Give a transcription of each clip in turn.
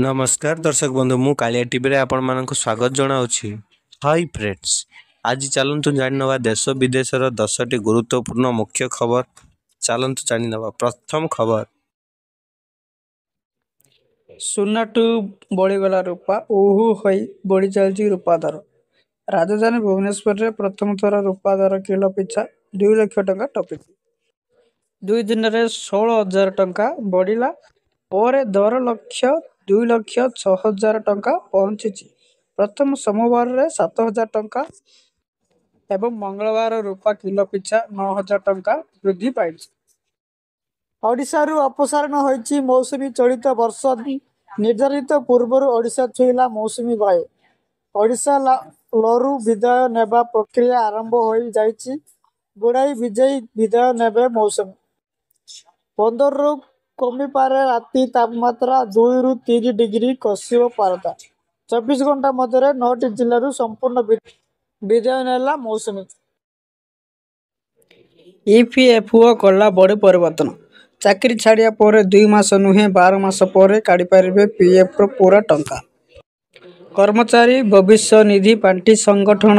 नमस्कार दर्शक बंधु मु कालिया टीवी रे आपण मानक स्वागत जनाऊँगी। हाय फ्रेंड्स, आज चलतु जाणवा देश विदेश 10टी गुरुत्वपूर्ण मुख्य खबर। चलतु जाणवा प्रथम खबर। सुनाटू बढ़ीगला रूपा ओहू होई बढ़ी चलती रूपा दर। राजधानी भुवनेश्वर में प्रथम थर रूपा दर किलो पिछा 2 लाख टंका टपिक। 2 दिन में 16,000 टंका बढ़िला पर दर लक्ष्य 2,06,000 टंका पहुंची। प्रथम सोमवार में 7,000 टंका एवं मंगलवार रूपा किलो पिछा 9,000 टंका वृद्धि पाई। ओडिशारू अपसारण होईची मौसुमी चलित वर्ष निर्धारित पूर्वर ओडिशा छुईला मौसुमी बायु। ओडिशा लरू विदाय नेबा प्रक्रिया आरंभ हो जाइछि। गुड़ाई विजयी विदाय नेबे मौसुमी 15 रु कमी पारे। राति तापमात्रा 2 रु 3 डिग्री कसिब पारता। 24 घंटा मध्य 9टी जिलू संपूर्ण विदाय नेला मौसुमी। ईपीएफओ कला बड़े परिवर्तन। चाकरी छाड़िया पर 2 मास नुहे 12 मास पर काढ़ी पारे पीएफ पूरा टंका। कर्मचारी भविष्य निधि पांठी संगठन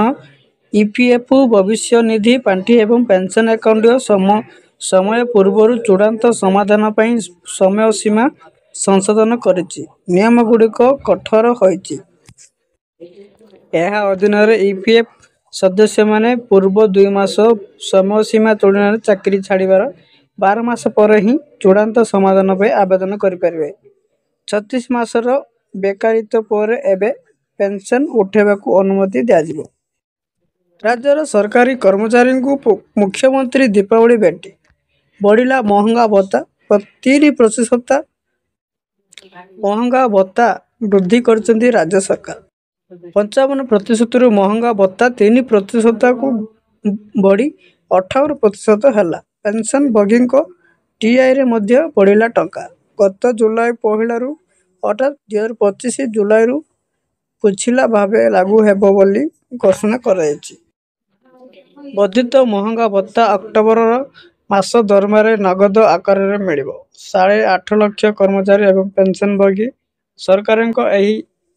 ईपीएफ भविष्य निधि पांठी एवं पेंशन अकाउंट समय पूर्व चूड़ांत समाधान पर समय सीमा संशोधन करिछि। नियम गुड़िक कठोर होइछि। यह अधीन ईपीएफ सदस्य माने पूर्व 2 मास समय सीमा तुलन चाकरी छाड़ीबार 12 मास पर ही चूड़ांत समाधान पर आवेदन करें। 36 मासर बेकारित्व पर एबे पेंशन उठेबा को अनुमति दिया। राज्यर सरकारी कर्मचारी को मुख्यमंत्री दीपावली भेटी बढ़िला महंगा भत्ता 3% महंगा भत्ता वृद्धि करछंती राज्य सरकार। 55% महंगा भत्ता 3% को बढ़ी 58% हैला। पेंशन भोगी को टीआई रे मध्य बढ़िला टंका। गत जुलाई 1 रु अर्थात 2025 जुलाई रु पुछिला भावे लागू हेबो बोली घोषणा कराइछि। वर्धित महंगा भत्ता अक्टोबर मास दरमार नगद आकार में मिलिबो। 8.5 लाख कर्मचारी एवं पेंशन भोगी सरकार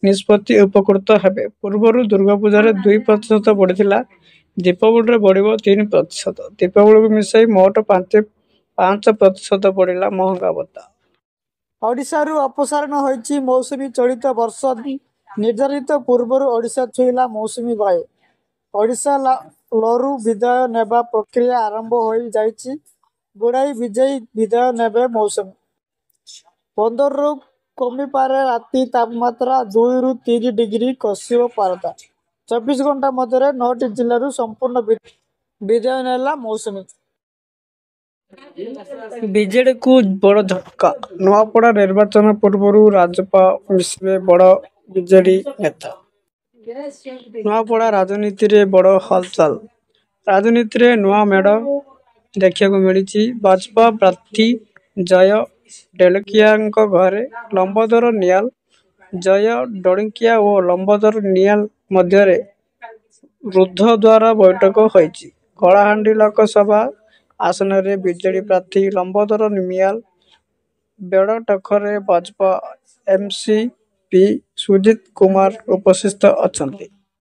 निष्पत्ति उपकृत हेबे। पूर्व दुर्गा पूजा 2% बढ़िथिला, दीपावली बढ़िबो 3%। दीपावली को मिसाई मोट 5% बढ़िला महंगा भत्ता। ओडिशारू अपसारण होईची मौसुमी चलित वर्ष निर्धारित पूर्वर ओडिशा छुईला मौसुमी बायु। ओडिशा लरू विदाय नेबा प्रक्रिया आरंभ हो जाइछि। गुड़ाई विजयी विदाय नेबे मौसुमी 15 रु कमी पारे। राति तापमात्रा 2 रु 3 डिग्री कसिब पारता। 24 घंटा मध्य 9टी जिलू संपूर्ण विदाय नेला मौसुमी। बीजेडी को बड़ झटका। नुआपड़ा निर्वाचन पूर्व राजपा मिश्रे बड़ बीजेडी नेता। नुआपड़ा राजनीति रे बड़ हलचल। राजनीति रे नुआ मेड़ देखा मिली। भाजपा प्रार्थी जय डेलकिया घरे लंबोदर नियाल। जय डणकिया और लंबोदर नियाल मध्य रुद्ध द्वारा बैठक होईची। कलाहांडी लोकसभा आसन में बीजेडी प्रार्थी लंबोदर नियाल बेड़ टक्कर भाजपा एमसीपी सुजीत कुमार उपस्थित अच्छा।